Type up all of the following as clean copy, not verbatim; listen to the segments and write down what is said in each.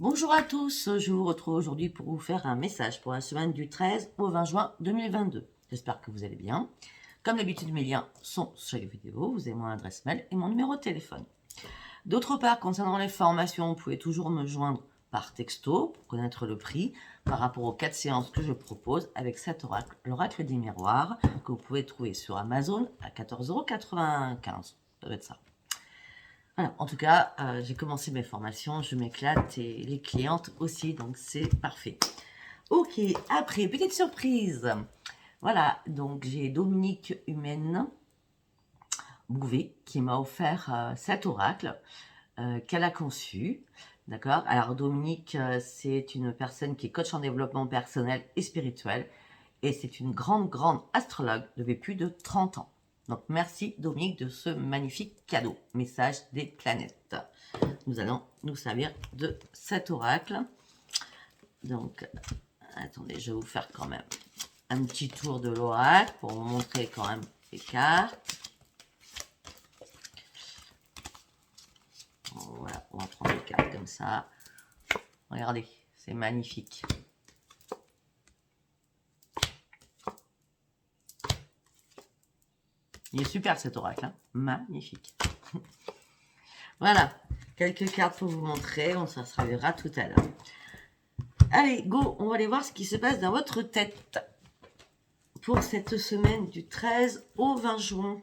Bonjour à tous, je vous retrouve aujourd'hui pour vous faire un message pour la semaine du 13 au 20 juin 2022. J'espère que vous allez bien. Comme d'habitude, mes liens sont sur chaque vidéo, vous avez mon adresse mail et mon numéro de téléphone. D'autre part, concernant les formations, vous pouvez toujours me joindre par texto pour connaître le prix par rapport aux 4 séances que je propose avec cet oracle, l'oracle des miroirs, que vous pouvez trouver sur Amazon à 14,95 €. Ça doit être ça. Voilà, en tout cas, j'ai commencé mes formations, je m'éclate et les clientes aussi, donc c'est parfait. Ok, après, petite surprise. Voilà, donc j'ai Dominique Humaine Bouvet qui m'a offert cet oracle qu'elle a conçu. D'accord. Alors Dominique, c'est une personne qui est coach en développement personnel et spirituel et c'est une grande astrologue depuis plus de 30 ans. Donc merci Dominique de ce magnifique cadeau. Message des planètes. Nous allons nous servir de cet oracle. Donc attendez, je vais vous faire quand même un petit tour de l'oracle pour vous montrer quand même les cartes. Voilà, on va prendre les cartes comme ça. Regardez, c'est magnifique. Il est super cet oracle, hein. Magnifique. Voilà, quelques cartes pour vous montrer, on s'en servira tout à l'heure. Allez, go, on va aller voir ce qui se passe dans votre tête pour cette semaine du 13 au 20 juin.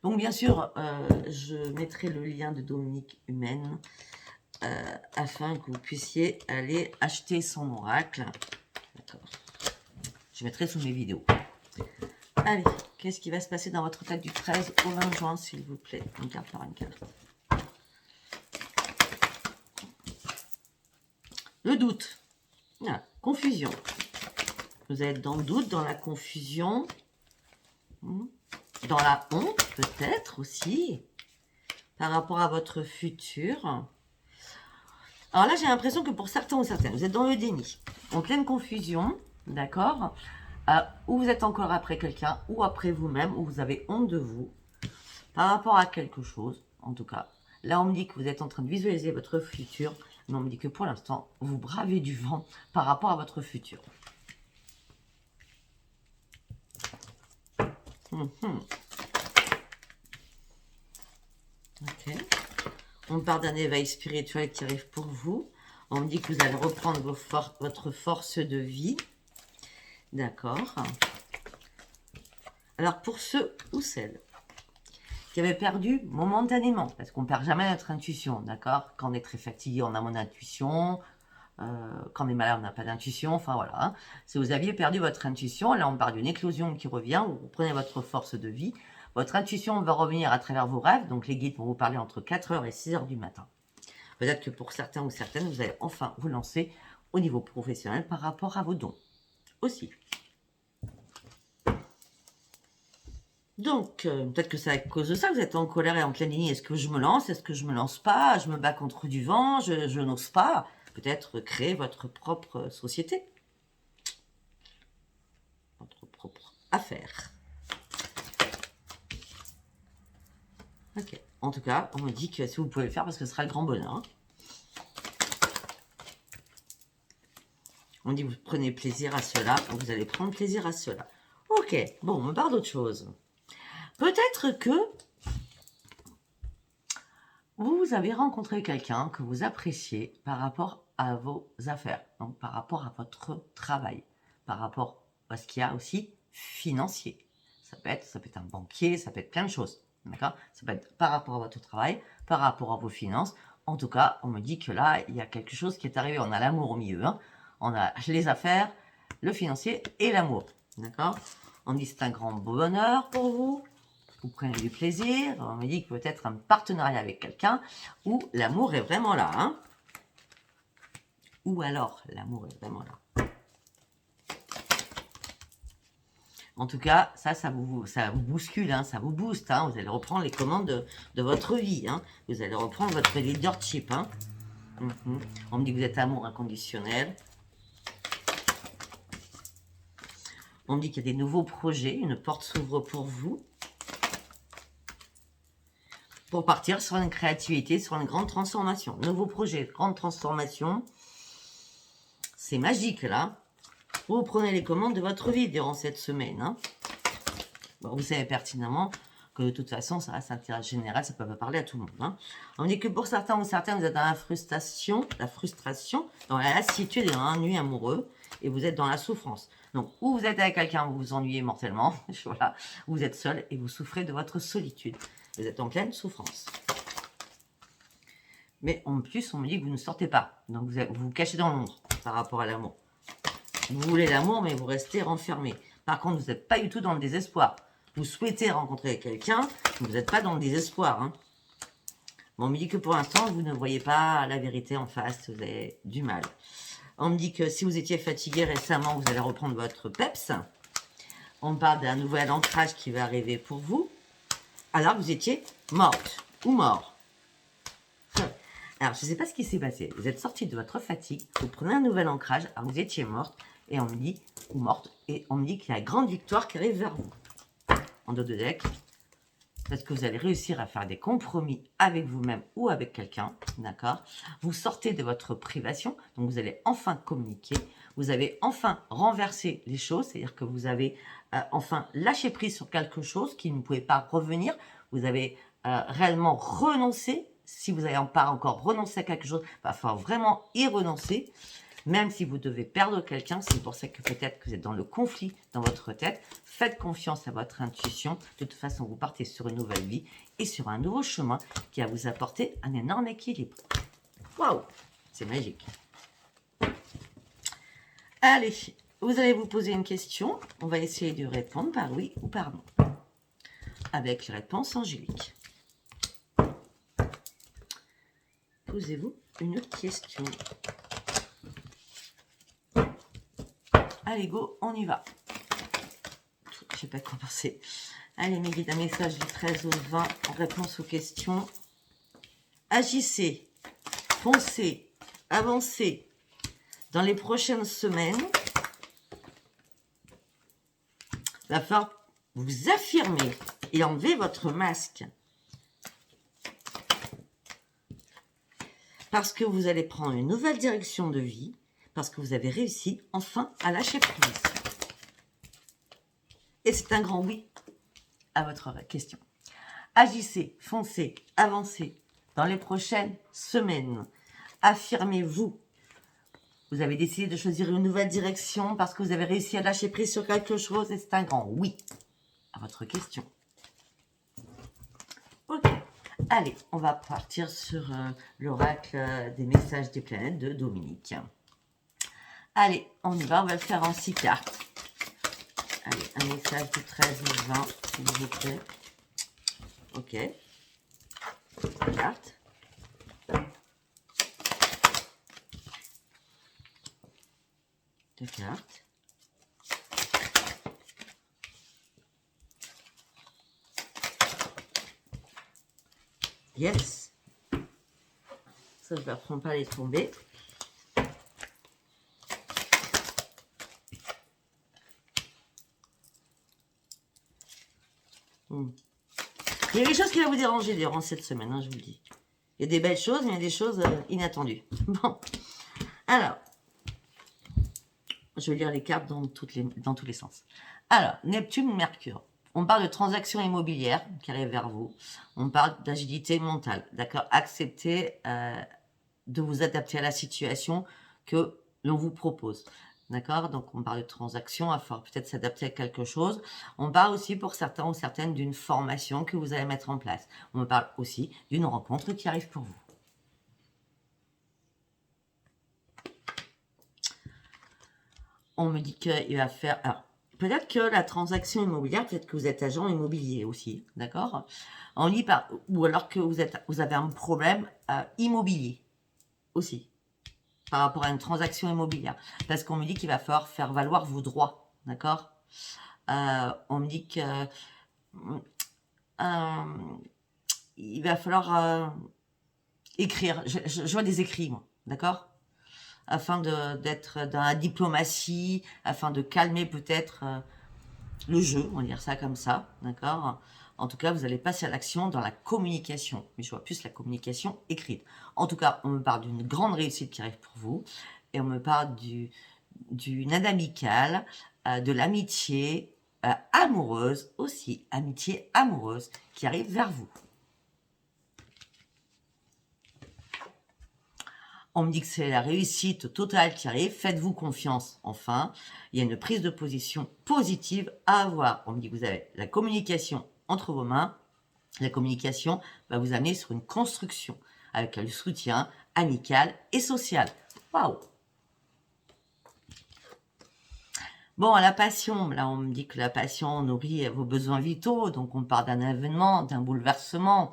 Donc bien sûr, je mettrai le lien de Dominique Humaine afin que vous puissiez aller acheter son oracle. D'accord. Je mettrai sous mes vidéos. Allez, qu'est-ce qui va se passer dans votre tête du 13 au 20 juin, s'il vous plaît? Une carte par une carte. Le doute. Ah, confusion. Vous êtes dans le doute, dans la confusion. Dans la honte, peut-être aussi. Par rapport à votre futur. Alors là, j'ai l'impression que pour certains ou certaines, vous êtes dans le déni. En pleine confusion, d'accord, ou vous êtes encore après quelqu'un, ou après vous-même, ou vous avez honte de vous, par rapport à quelque chose, en tout cas. Là, on me dit que vous êtes en train de visualiser votre futur, mais on me dit que pour l'instant, vous bravez du vent par rapport à votre futur. Ok. On me parle d'un éveil spirituel qui arrive pour vous. On me dit que vous allez reprendre votre force de vie. D'accord. Alors, pour ceux ou celles qui avaient perdu momentanément, parce qu'on ne perd jamais notre intuition, d'accord? Quand on est très fatigué, on a mon intuition. Quand on est malade, on n'a pas d'intuition. Enfin, voilà. Hein. Si vous aviez perdu votre intuition, là, on parle d'une éclosion qui revient. Vous reprenez votre force de vie. Votre intuition va revenir à travers vos rêves. Donc, les guides vont vous parler entre 4h et 6h du matin. Peut-être que pour certains ou certaines, vous allez enfin vous lancer au niveau professionnel par rapport à vos dons. Aussi. Donc, peut-être que c'est à cause de ça que vous êtes en colère et en pleine ligne. Est-ce que je me lance? Est-ce que je me lance pas? Je me bats contre du vent? Je n'ose pas. Peut-être créer votre propre société. Votre propre affaire. Ok. En tout cas, on me dit que si vous pouvez le faire, parce que ce sera le grand bonheur. Hein. On dit que vous prenez plaisir à cela, vous allez prendre plaisir à cela. Ok, bon, on me parle d'autre chose. Peut-être que vous avez rencontré quelqu'un que vous appréciez par rapport à vos affaires, donc par rapport à votre travail, par rapport à ce qu'il y a aussi financier. Ça peut être un banquier, ça peut être plein de choses. D'accord? Ça peut être par rapport à votre travail, par rapport à vos finances. En tout cas, on me dit que là, il y a quelque chose qui est arrivé. On a l'amour au milieu. Hein. On a les affaires, le financier et l'amour. D'accord? On dit que c'est un grand bonheur pour vous. Vous prenez du plaisir. On me dit que peut-être un partenariat avec quelqu'un où l'amour est vraiment là. Hein. Ou alors, l'amour est vraiment là. En tout cas, ça vous bouscule, hein, ça vous booste. Hein, vous allez reprendre les commandes de votre vie. Hein, vous allez reprendre votre leadership. Hein. On me dit que vous êtes amour inconditionnel. On me dit qu'il y a des nouveaux projets, une porte s'ouvre pour vous. pour partir sur une créativité, sur une grande transformation. Nouveau projet, grande transformation. C'est magique, là. Vous prenez les commandes de votre vie durant cette semaine. Hein. Bon, vous savez pertinemment que de toute façon, ça reste intérêt général, ça peut pas parler à tout le monde. Hein. On dit que pour certains ou certaines, vous êtes dans la frustration, dans la lassitude et dans l'ennui amoureux, et vous êtes dans la souffrance. Donc, ou vous êtes avec quelqu'un, vous vous ennuyez mortellement, voilà, ou vous êtes seul et vous souffrez de votre solitude. Vous êtes en pleine souffrance. Mais en plus, on me dit que vous ne sortez pas. Donc, vous vous cachez dans l'ombre par rapport à l'amour. Vous voulez l'amour, mais vous restez renfermé. Par contre, vous n'êtes pas du tout dans le désespoir. Vous souhaitez rencontrer quelqu'un, mais vous n'êtes pas dans le désespoir. Hein. Bon, on me dit que pour l'instant, vous ne voyez pas la vérité en face. Vous avez du mal. On me dit que si vous étiez fatigué récemment, vous allez reprendre votre peps. On parle d'un nouvel ancrage qui va arriver pour vous. Alors, vous étiez morte ou mort. Alors, je ne sais pas ce qui s'est passé. Vous êtes sorti de votre fatigue, vous prenez un nouvel ancrage, alors vous étiez morte, et on me dit, ou morte, et on me dit qu'il y a une grande victoire qui arrive vers vous. En dos de deck, parce que vous allez réussir à faire des compromis avec vous-même ou avec quelqu'un, d'accord? Vous sortez de votre privation, donc vous allez enfin communiquer, vous avez enfin renversé les choses, c'est-à-dire que vous avez enfin lâché prise sur quelque chose qui ne pouvait pas revenir, vous avez réellement renoncé. Si vous n'avez pas encore renoncé à quelque chose, il va falloir vraiment y renoncer. Même si vous devez perdre quelqu'un, c'est pour ça que peut-être que vous êtes dans le conflit dans votre tête. Faites confiance à votre intuition. De toute façon, vous partez sur une nouvelle vie et sur un nouveau chemin qui va vous apporter un énorme équilibre. Waouh, c'est magique. Allez, vous allez vous poser une question. On va essayer de répondre par oui ou par non. Avec les réponses angéliques. Posez-vous une question. Allez, go, on y va. Je ne sais pas quoi penser. Allez, mes guides, un message du 13 au 20 en réponse aux questions. Agissez, foncez, avancez. Dans les prochaines semaines, il va falloir vous affirmer et enlever votre masque. Parce que vous allez prendre une nouvelle direction de vie, parce que vous avez réussi enfin à lâcher prise. Et c'est un grand oui à votre question. Agissez, foncez, avancez dans les prochaines semaines. Affirmez-vous. Vous avez décidé de choisir une nouvelle direction parce que vous avez réussi à lâcher prise sur quelque chose et c'est un grand oui à votre question. Ok. Allez, on va partir sur l'oracle des messages des planètes de Dominique. Allez, on y va, on va le faire en 6 cartes. Allez, un message du 13 au 20, s'il vous plaît. Ok. 2 cartes. Deux cartes. Yes. Ça, je ne apprends pas à les tomber. Il y a des choses qui vont vous déranger durant cette semaine, hein, je vous le dis. Il y a des belles choses, mais il y a des choses inattendues. Bon. Alors, je vais lire les cartes dans tous les sens. Alors, Neptune, Mercure. On parle de transactions immobilières qui arrivent vers vous. On parle d'agilité mentale. D'accord? Acceptez de vous adapter à la situation que l'on vous propose. D'accord? Donc, on parle de transactions, il va falloir peut-être s'adapter à quelque chose. On parle aussi pour certains ou certaines d'une formation que vous allez mettre en place. On parle aussi d'une rencontre qui arrive pour vous. On me dit qu'il va faire... Alors, peut-être que la transaction immobilière, peut-être que vous êtes agent immobilier aussi, d'accord? On dit pas... Ou alors que vous avez un problème immobilier aussi, par rapport à une transaction immobilière. Parce qu'on me dit qu'il va falloir faire valoir vos droits, d'accord? On me dit que... il va falloir écrire. Je vois des écrits, moi, d'accord? Afin d'être dans la diplomatie, afin de calmer peut-être le jeu, on va dire ça comme ça, d'accord? En tout cas, vous allez passer à l'action dans la communication. Mais je vois plus la communication écrite. En tout cas, on me parle d'une grande réussite qui arrive pour vous. Et on me parle d'une aide amicale, de l'amitié amoureuse aussi. Amitié amoureuse qui arrive vers vous. On me dit que c'est la réussite totale qui arrive. Faites-vous confiance, enfin. Il y a une prise de position positive à avoir. On me dit que vous avez la communication entre vos mains. La communication va vous amener sur une construction avec le soutien amical et social. Waouh! Bon, la passion, là on me dit que la passion nourrit vos besoins vitaux. Donc on parle d'un événement, d'un bouleversement.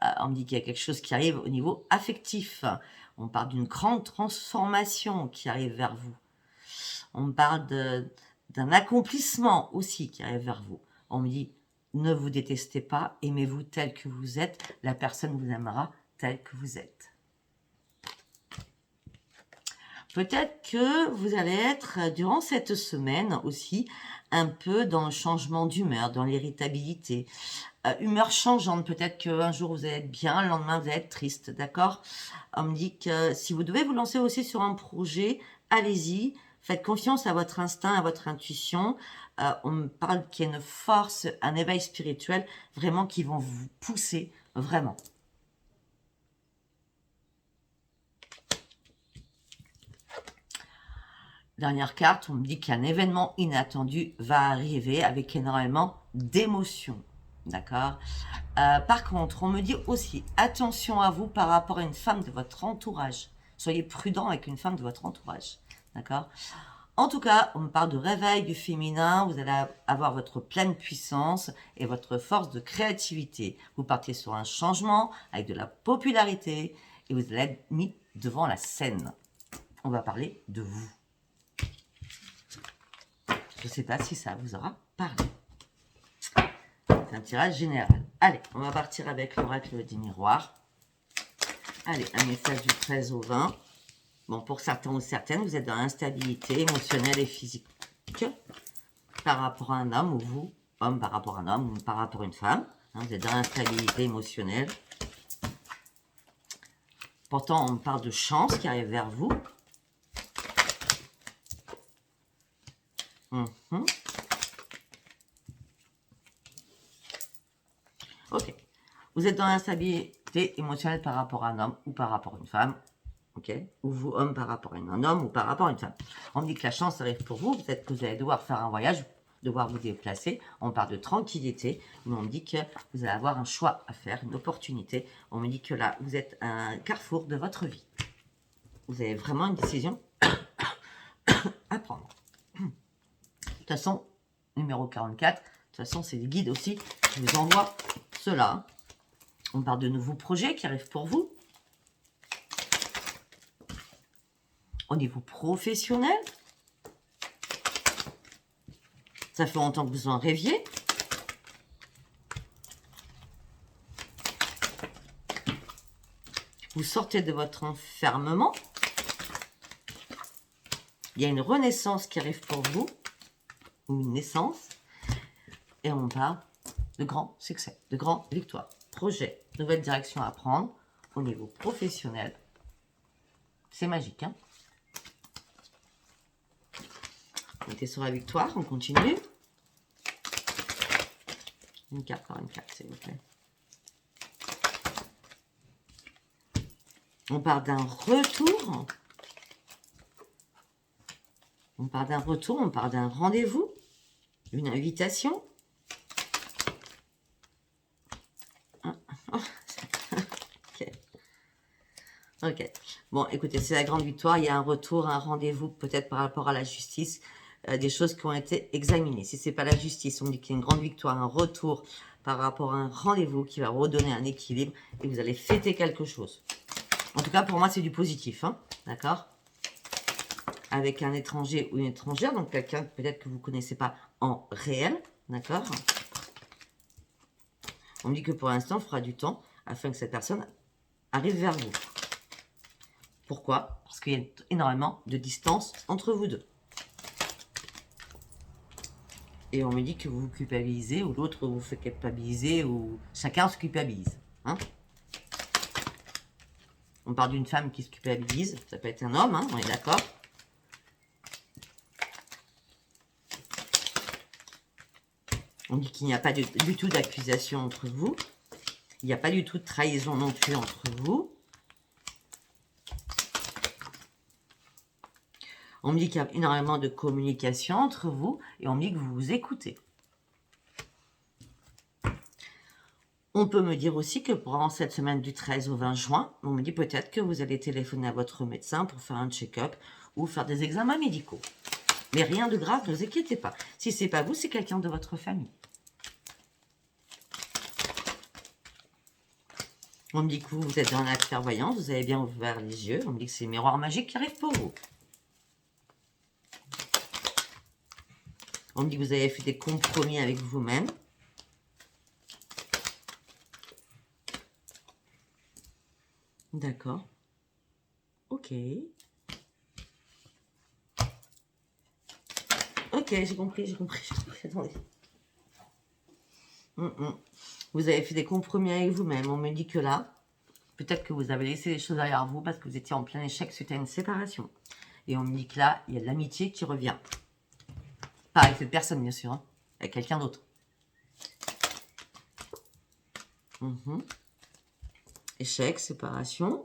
On me dit qu'il y a quelque chose qui arrive au niveau affectif. On parle d'une grande transformation qui arrive vers vous. On me parle d'un accomplissement aussi qui arrive vers vous. On me dit, ne vous détestez pas, aimez-vous tel que vous êtes. La personne vous aimera tel que vous êtes. Peut-être que vous allez être, durant cette semaine aussi, un peu dans le changement d'humeur, dans l'irritabilité. Humeur changeante, peut-être qu'un jour vous allez être bien, le lendemain vous allez être triste, d'accord? On me dit que si vous devez vous lancer aussi sur un projet, allez-y, faites confiance à votre instinct, à votre intuition. On me parle qu'il y a une force, un éveil spirituel, vraiment qui vont vous pousser, vraiment. Dernière carte, on me dit qu'un événement inattendu va arriver avec énormément d'émotions. D'accord. Par contre, on me dit aussi, attention à vous par rapport à une femme de votre entourage. Soyez prudent avec une femme de votre entourage. D'accord. En tout cas, on me parle de réveil du féminin. Vous allez avoir votre pleine puissance et votre force de créativité. Vous partez sur un changement avec de la popularité et vous allez être mis devant la scène. On va parler de vous. Je ne sais pas si ça vous aura parlé. C'est un tirage général. Allez, on va partir avec l'oracle des miroirs. Allez, un message du 13 au 20. Bon, pour certains ou certaines, vous êtes dans l'instabilité émotionnelle et physique. Par rapport à un homme, ou vous, homme par rapport à un homme, ou par rapport à une femme. Hein, vous êtes dans l'instabilité émotionnelle. Pourtant, on parle de chance qui arrive vers vous. Ok. Vous êtes dans l'instabilité émotionnelle par rapport à un homme ou par rapport à une femme. Ok. Ou vous, homme, par rapport à un homme ou par rapport à une femme. On me dit que la chance arrive pour vous. Peut-être que vous allez devoir faire un voyage, devoir vous déplacer. On parle de tranquillité. Mais on me dit que vous allez avoir un choix à faire, une opportunité. On me dit que là, vous êtes à un carrefour de votre vie. Vous avez vraiment une décision à prendre. De toute façon, numéro 44, de toute façon, c'est des guides aussi qui vous envoient cela. On parle de nouveaux projets qui arrivent pour vous. Au niveau professionnel, ça fait longtemps que vous en rêviez. Vous sortez de votre enfermement. Il y a une renaissance qui arrive pour vous, ou une naissance. Et on parle de grands succès, de grandes victoires. Projet, nouvelle direction à prendre au niveau professionnel. C'est magique, hein? On était sur la victoire, on continue. Une carte par une carte, s'il vous plaît. On parle d'un retour. On parle d'un retour, on parle d'un rendez-vous, une invitation. Ok. Bon, écoutez, c'est la grande victoire. Il y a un retour, un rendez-vous, peut-être par rapport à la justice, des choses qui ont été examinées. Si c'est pas la justice, on dit qu'il y a une grande victoire, un retour par rapport à un rendez-vous qui va redonner un équilibre et vous allez fêter quelque chose. En tout cas, pour moi, c'est du positif, hein, d'accord? Avec un étranger ou une étrangère, donc quelqu'un peut-être que vous ne connaissez pas en réel, d'accord? On me dit que pour l'instant, il faudra du temps afin que cette personne arrive vers vous. Pourquoi? Parce qu'il y a énormément de distance entre vous deux. Et on me dit que vous vous culpabilisez, ou l'autre vous fait culpabiliser, ou chacun se culpabilise. Hein. On parle d'une femme qui se culpabilise, ça peut être un homme, hein, on est d'accord. On dit qu'il n'y a pas du tout d'accusation entre vous. Il n'y a pas du tout de trahison non plus entre vous. On me dit qu'il y a énormément de communication entre vous et on me dit que vous vous écoutez. On peut me dire aussi que pendant cette semaine du 13 au 20 juin, on me dit peut-être que vous allez téléphoner à votre médecin pour faire un check-up ou faire des examens médicaux. Mais rien de grave, ne vous inquiétez pas. Si ce n'est pas vous, c'est quelqu'un de votre famille. On me dit que vous êtes dans la clairvoyance, vous avez bien ouvert les yeux. On me dit que c'est le miroir magique qui arrive pour vous. On me dit que vous avez fait des compromis avec vous-même. D'accord. Ok. Ok, j'ai compris. Attendez. Vous avez fait des compromis avec vous-même. On me dit que là, peut-être que vous avez laissé les choses derrière vous parce que vous étiez en plein échec suite à une séparation. Et on me dit que là, il y a de l'amitié qui revient. Pas avec cette personne, bien sûr. Hein. Avec quelqu'un d'autre. Échec, séparation.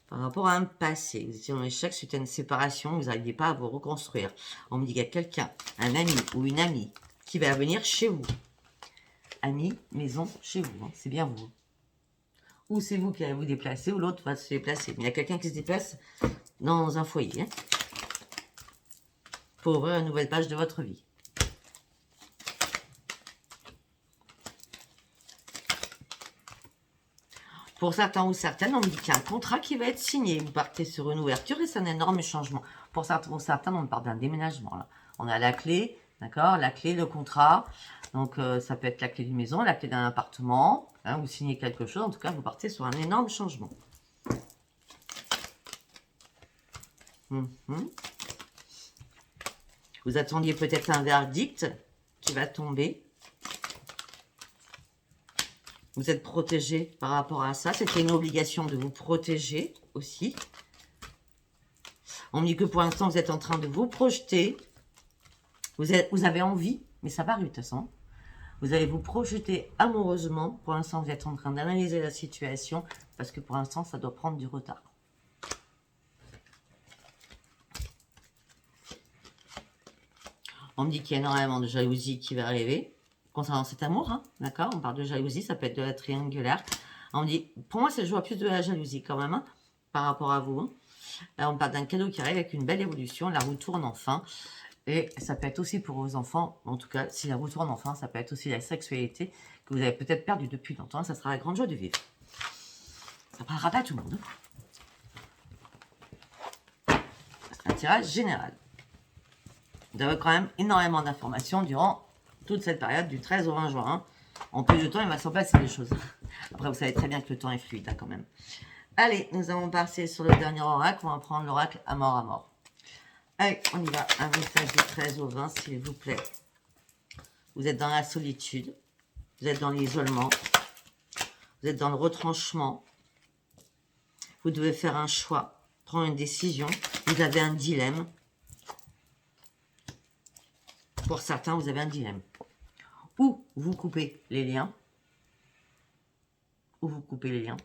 Par rapport à un passé. Vous étiez en échec suite à une séparation. Vous n'arriviez pas à vous reconstruire. On me dit qu'il y a quelqu'un, un ami ou une amie, qui va venir chez vous. Ami, maison, chez vous. Hein. C'est bien vous. Ou c'est vous qui allez vous déplacer, ou l'autre va se déplacer. Mais il y a quelqu'un qui se déplace dans un foyer. Hein, pour ouvrir une nouvelle page de votre vie. Pour certains ou certaines, on me dit qu'il y a un contrat qui va être signé. Vous partez sur une ouverture et c'est un énorme changement. Pour certains ou certaines, on parle d'un déménagement. Là. On a la clé, d'accord, la clé, le contrat. Donc, ça peut être la clé d'une maison, la clé d'un appartement. Hein, vous signez quelque chose. En tout cas, vous partez sur un énorme changement. Vous attendiez peut-être un verdict qui va tomber. Vous êtes protégé par rapport à ça. C'était une obligation de vous protéger aussi. On me dit que pour l'instant, vous êtes en train de vous projeter. Vous avez envie, mais ça va de toute façon. Vous allez vous projeter amoureusement. Pour l'instant, vous êtes en train d'analyser la situation parce que pour l'instant, ça doit prendre du retard. On me dit qu'il y a énormément de jalousie qui va arriver. Concernant cet amour, hein, d'accord. On parle de jalousie, ça peut être de la triangulaire. On me dit, pour moi, je vois plus de la jalousie quand même, hein, par rapport à vous. Hein. Là, on parle d'un cadeau qui arrive avec une belle évolution, la roue tourne enfin. Et ça peut être aussi pour vos enfants, en tout cas, si la roue tourne enfin, ça peut être aussi la sexualité que vous avez peut-être perdue depuis longtemps. Ça sera la grande joie de vivre. Ça ne parlera pas à tout le monde. C'est un tirage général. Vous avez quand même énormément d'informations durant toute cette période du 13 au 20 juin. Hein. En plus de temps, il va s'en passer des choses. Après, vous savez très bien que le temps est fluide hein, quand même. Allez, nous allons passer sur le dernier oracle. On va prendre l'oracle à mort. Allez, on y va. Un message du 13 au 20, s'il vous plaît. Vous êtes dans la solitude. Vous êtes dans l'isolement. Vous êtes dans le retranchement. Vous devez faire un choix, prendre une décision. Vous avez un dilemme. Pour certains, vous avez un dilemme. Ou vous coupez les liens. Ou vous coupez les liens.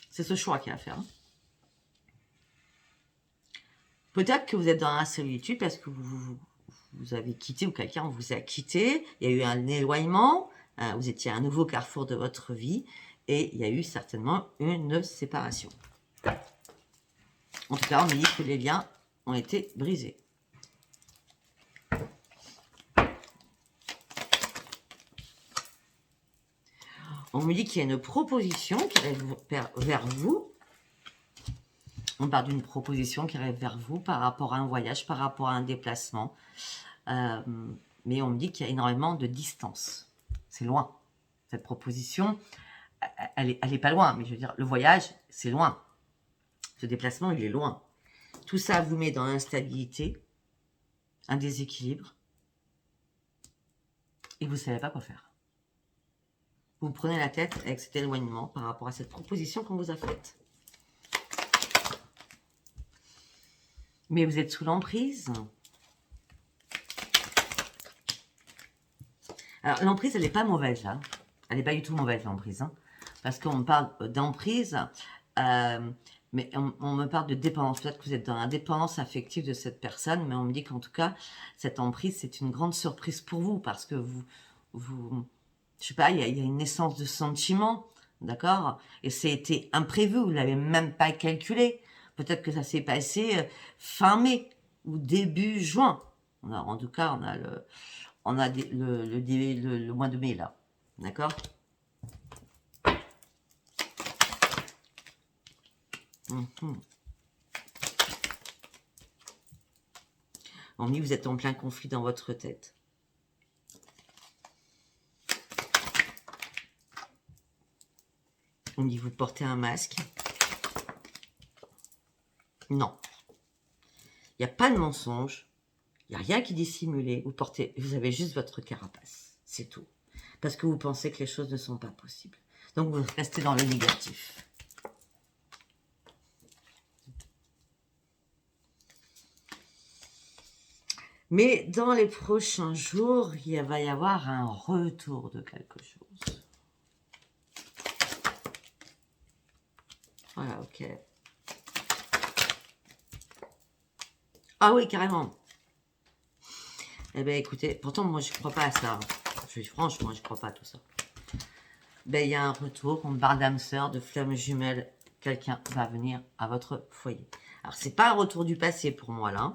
C'est ce choix qu'il y a à faire. Hein. Peut-être que vous êtes dans la solitude parce que vous avez quitté ou quelqu'un vous a quitté. Il y a eu un éloignement. Vous étiez à un nouveau carrefour de votre vie. Et il y a eu certainement une séparation. En tout cas, on me dit que les liens ont été brisés. On me dit qu'il y a une proposition qui arrive vers vous. On parle d'une proposition qui arrive vers vous par rapport à un voyage, par rapport à un déplacement. Mais on me dit qu'il y a énormément de distance. C'est loin. Cette proposition, elle est pas loin. Mais je veux dire, le voyage, c'est loin. Ce déplacement, il est loin. Tout ça vous met dans l'instabilité, un déséquilibre. et vous ne savez pas quoi faire. Vous prenez la tête avec cet éloignement par rapport à cette proposition qu'on vous a faite. Mais vous êtes sous l'emprise. Alors, l'emprise, elle n'est pas mauvaise, là. Elle n'est pas du tout mauvaise, l'emprise. Hein, parce qu'on parle d'emprise, mais on me parle de dépendance. Peut-être que vous êtes dans la dépendance affective de cette personne, mais on me dit qu'en tout cas, cette emprise, c'est une grande surprise pour vous, parce que je sais pas, il y a une naissance de sentiment, d'accord? Et c'était imprévu, vous ne l'avez même pas calculé. Peut-être que ça s'est passé fin mai ou début juin. En tout cas, on a le mois de mai, là. D'accord? On dit vous êtes en plein conflit dans votre tête. On dit vous portez un masque. Non. Il n'y a pas de mensonge. Il n'y a rien qui est dissimulé. Vous avez juste votre carapace. C'est tout. Parce que vous pensez que les choses ne sont pas possibles. Donc vous restez dans le négatif. Mais dans les prochains jours, il va y avoir un retour de quelque chose. Voilà, ok. Ah oui, carrément. Eh bien, écoutez, pourtant, moi, je ne crois pas à ça. Franchement, je ne crois pas à tout ça. Ben, il y a un retour, on parle d'âme sœur, de flamme jumelle. Quelqu'un va venir à votre foyer. Alors, c'est pas un retour du passé pour moi, là.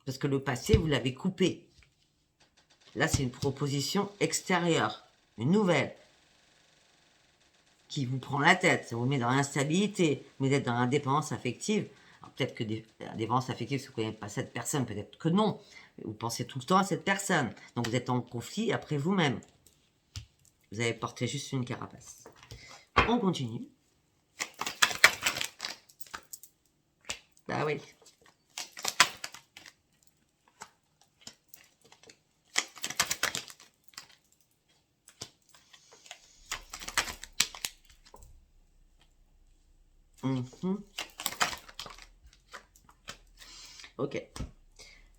Parce que le passé, vous l'avez coupé. Là, c'est une proposition extérieure. Une nouvelle. Qui vous prend la tête. Ça vous met dans l'instabilité. Vous êtes dans l'indépendance affective. Peut-être que la dépendance affective, si vous ne connaissez pas cette personne, peut-être que non. Vous pensez tout le temps à cette personne. Donc vous êtes en conflit après vous-même. Vous avez porté juste une carapace. On continue. Bah oui. Ok.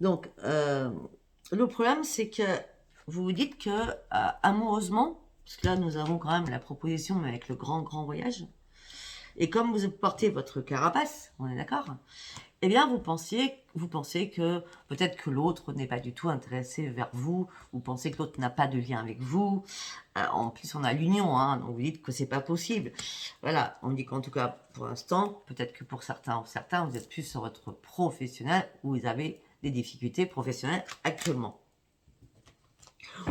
Donc, le problème, c'est que vous vous dites que, amoureusement, parce que là, nous avons quand même la proposition avec le grand voyage, et comme vous portez votre carapace, on est d'accord, eh bien, vous pensez que peut-être que l'autre n'est pas du tout intéressé vers vous, vous pensez que l'autre n'a pas de lien avec vous. En plus, on a l'union, hein, donc vous dites que c'est pas possible. Voilà, on dit qu'en tout cas, pour l'instant, peut-être que pour certains, vous êtes plus sur votre professionnel, où vous avez des difficultés professionnelles actuellement.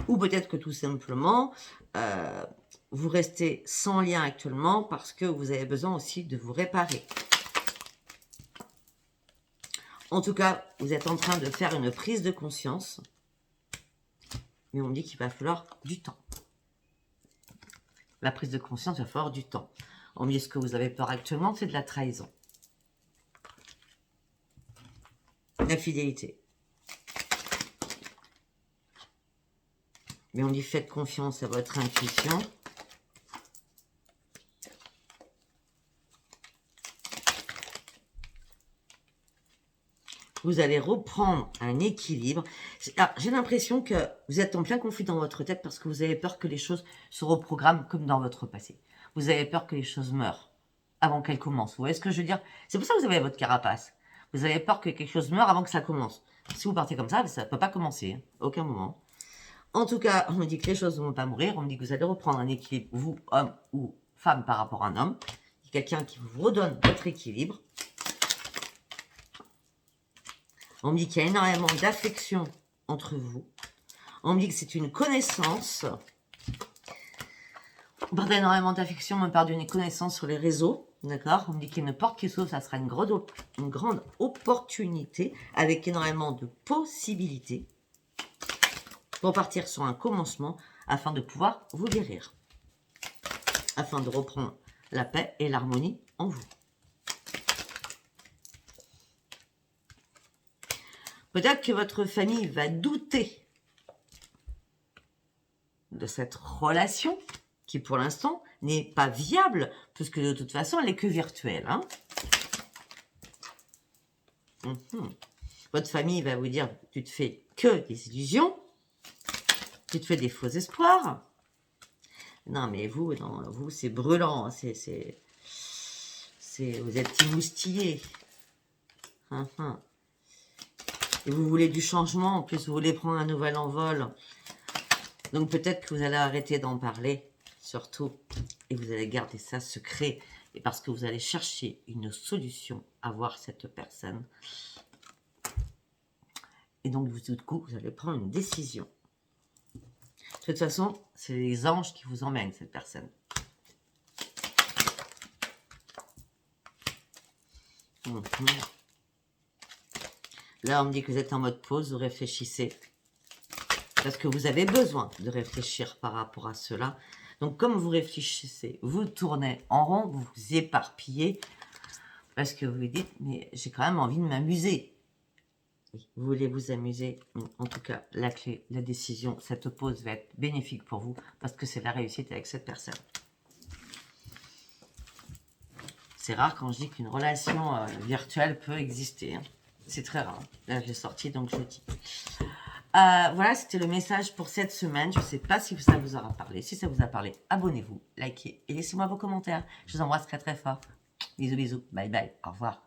Ou peut-être que tout simplement, vous restez sans lien actuellement parce que vous avez besoin aussi de vous réparer. En tout cas, vous êtes en train de faire une prise de conscience. Mais on me dit qu'il va falloir du temps. La prise de conscience va falloir du temps. On me dit ce que vous avez peur actuellement, c'est de la trahison. L'infidélité. Mais on dit faites confiance à votre intuition. Vous allez reprendre un équilibre. J'ai l'impression que vous êtes en plein conflit dans votre tête parce que vous avez peur que les choses se reprogramment comme dans votre passé. Vous avez peur que les choses meurent avant qu'elles commencent. Vous voyez ce que je veux dire? C'est pour ça que vous avez votre carapace. Vous avez peur que quelque chose meure avant que ça commence. Si vous partez comme ça ne peut pas commencer. Hein, aucun moment. En tout cas, on me dit que les choses ne vont pas mourir. On me dit que vous allez reprendre un équilibre, vous, homme ou femme, par rapport à un homme. Quelqu'un qui vous redonne votre équilibre. On me dit qu'il y a énormément d'affection entre vous. On me dit que c'est une connaissance. On parle d'énormément d'affection, on me parle d'une connaissance sur les réseaux. D'accord? On me dit qu'il y a une porte qui s'ouvre, ça sera une grande opportunité avec énormément de possibilités pour partir sur un commencement afin de pouvoir vous guérir. Afin de reprendre la paix et l'harmonie en vous. Peut-être que votre famille va douter de cette relation qui, pour l'instant, n'est pas viable, puisque de toute façon, elle n'est que virtuelle. Hein. Votre famille va vous dire, tu te fais que des illusions, tu te fais des faux espoirs. Non, mais vous, non, vous c'est brûlant, vous êtes émoustillé. Et vous voulez du changement, en plus vous voulez prendre un nouvel envol. Donc peut-être que vous allez arrêter d'en parler, surtout, et vous allez garder ça secret, et parce que vous allez chercher une solution à voir cette personne. Et donc du coup, vous allez prendre une décision. De toute façon, c'est les anges qui vous emmènent, cette personne. Là, on me dit que vous êtes en mode pause, vous réfléchissez. Parce que vous avez besoin de réfléchir par rapport à cela. Donc, comme vous réfléchissez, vous tournez en rond, vous vous éparpillez. Parce que vous vous dites, mais j'ai quand même envie de m'amuser. Vous voulez vous amuser. En tout cas, la clé, la décision, cette pause va être bénéfique pour vous. Parce que c'est la réussite avec cette personne. C'est rare quand je dis qu'une relation virtuelle peut exister. Hein. C'est très rare. Là, je l'ai sorti, donc je le dis. Voilà, c'était le message pour cette semaine. Je ne sais pas si ça vous aura parlé. Si ça vous a parlé, abonnez-vous, likez et laissez-moi vos commentaires. Je vous embrasse très très fort. Bisous, bisous. Bye bye. Au revoir.